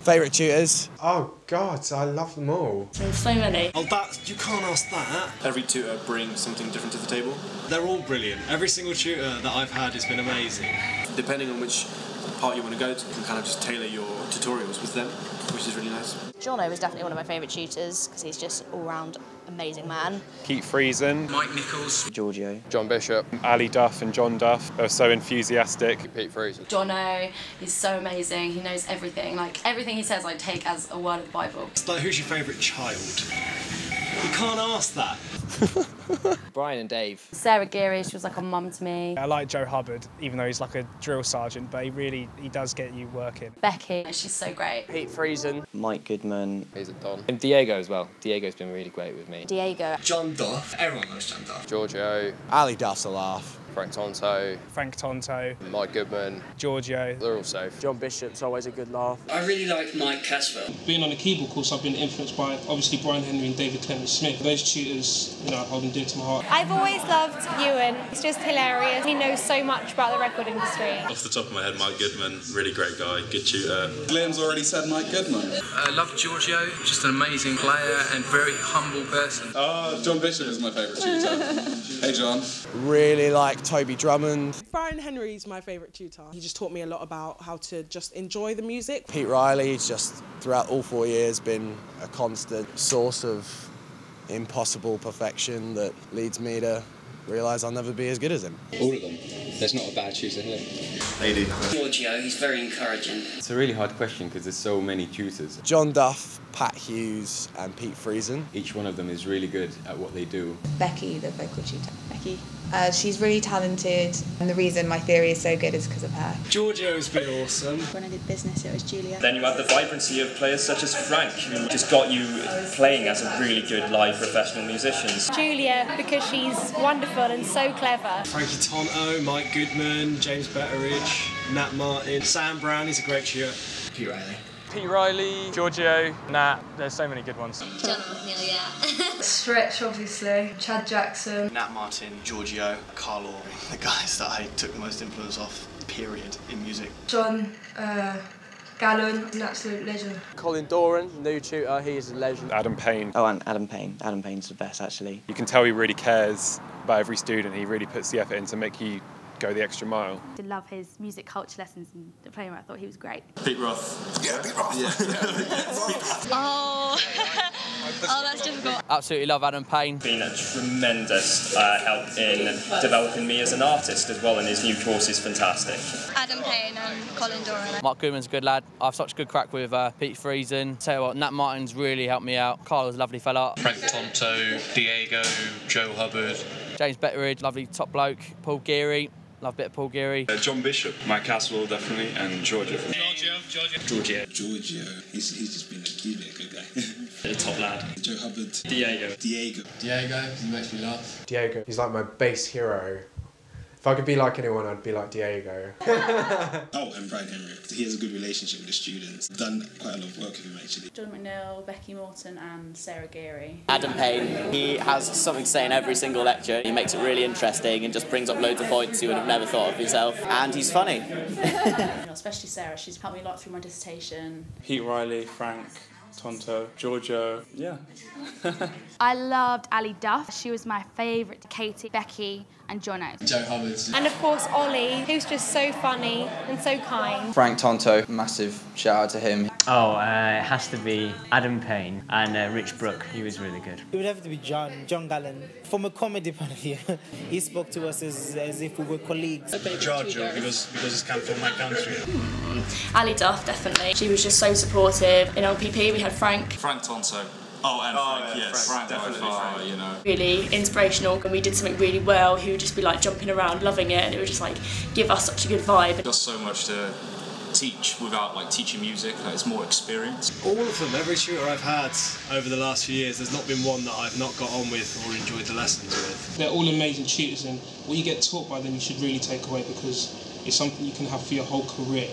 Favourite tutors? Oh God, I love them all. There's so many. Oh, you can't ask that. Every tutor brings something different to the table. They're all brilliant. Every single tutor that I've had has been amazing. Depending on which part you want to go to, you can kind of just tailor your tutorials with them, which is really nice. Jono was definitely one of my favourite tutors because he's just all-round amazing man. Keith Friesen, Mike Nichols, Giorgio, John Bishop, Ali Duff and John Duff. They were so enthusiastic. Pete Friesen. Jono, he's so amazing. He knows everything. Like, everything he says I take as a word of the Bible. It's like, who's your favourite child? You can't ask that. Brian and Dave. Sarah Geary, she was like a mum to me. I like Joe Hubbard, even though he's like a drill sergeant, but he does get you working. Becky, she's so great. Pete Friesen. Mike Goodman. He's a Don. And Diego as well. Diego's been really great with me. Diego. John Duff. Everyone knows John Duff. Giorgio. Ali Duff's a laugh. Frank Tonto. Frank Tonto. Mike Goodman. Giorgio. They're all safe. John Bishop's always a good laugh. I really like Mike Caswell. Being on the keyboard course, I've been influenced by obviously Brian Henry and David Clement Smith. Those tutors, you know, I hold them dear to my heart. I've always loved Ewan. He's just hilarious. He knows so much about the record industry. Off the top of my head, Mike Goodman, really great guy, good tutor. Liam's already said Mike Goodman. I love Giorgio, just an amazing player and very humble person. John Bishop is my favourite tutor. Hey John. Really like Toby Drummond. Brian Henry's my favourite tutor. He just taught me a lot about how to just enjoy the music. Pete Riley's just throughout all 4 years been a constant source of impossible perfection that leads me to realise I'll never be as good as him. All of them. There's not a bad tutor here. Lady. Giorgio, he's very encouraging. It's a really hard question because there's so many tutors. John Duff, Pat Hughes and Pete Friesen. Each one of them is really good at what they do. Becky, the vocal tutor. Becky. She's really talented, and the reason my theory is so good is because of her. Giorgio's been awesome. When I did business, it was Julia. Then you have the vibrancy of players such as Frank, who just got you playing as a really good live professional musician. Julia, because she's wonderful and so clever. Frankie Tonto, Mike Goodman, James Betteridge, Nat Martin, Sam Brown, he's a great tutor. Pete Riley. Pete Riley, Giorgio, Nat. There's so many good ones. John McNeil, yeah. Stretch, obviously. Chad Jackson. Nat Martin, Giorgio, Carlo, the guys that I took the most influence off, period, in music. John Gallon, an absolute legend. Colin Doran, new tutor, he's a legend. Adam Payne. Oh, and Adam Payne. Adam Payne's the best, actually. You can tell he really cares about every student. He really puts the effort in to make you go the extra mile. I did love his music culture lessons and the playing. I thought he was great. Pete Roth. Yeah, Pete Roth. Oh, oh, that's difficult. Absolutely love Adam Payne. Been a tremendous help in developing me as an artist as well, and his new course is fantastic. Adam Payne and Colin Doran. Mark Goodman's a good lad. I have such a good crack with Pete Friesen. Tell you what, Nat Martin's really helped me out. Carlo's a lovely fella. Frank Tonto, Diego, Joe Hubbard. James Betteridge, lovely top bloke. Paul Geary. Love a bit of Paul Geary. John Bishop, Mike Caswell definitely, and Giorgio. Giorgio. He's just been a good guy. The top lad. Joe Hubbard. Diego. Diego, he makes me laugh. Diego, he's like my base hero. If I could be like anyone, I'd be like Diego. Oh, and Brian Henry. He has a good relationship with the students. Done quite a lot of work with him, actually. John McNeil, Becky Morton and Sarah Geary. Adam Payne, he has something to say in every single lecture. He makes it really interesting and just brings up loads of points you would have never thought of yourself. And he's funny. Especially Sarah, she's helped me a lot through my dissertation. Pete Riley, Frank Tonto, Giorgio, yeah. I loved Ali Duff. She was my favourite. Katie, Becky and Jono. Joe Hubbard. And of course Ollie, who's just so funny and so kind. Frank Tonto, massive shout out to him. Oh, it has to be Adam Payne and Rich Brook. He was really good. It would have to be John Gallen. From a comedy point of view, he spoke to us as if we were colleagues. Giorgio, because he's come from my country. Ali Duff, definitely. She was just so supportive. In LPP we had Frank. Frank Tonto. Oh, and Frank, yes. Frank, definitely Frank. You know. Really inspirational, and we did something really well. He would just be like jumping around, loving it, and it would just like give us such a good vibe. Just so much to teach without like teaching music. It's more experience. All of them, every tutor I've had over the last few years, there's not been one that I've not got on with or enjoyed the lessons with. They're all amazing tutors, and what you get taught by them you should really take away because it's something you can have for your whole career.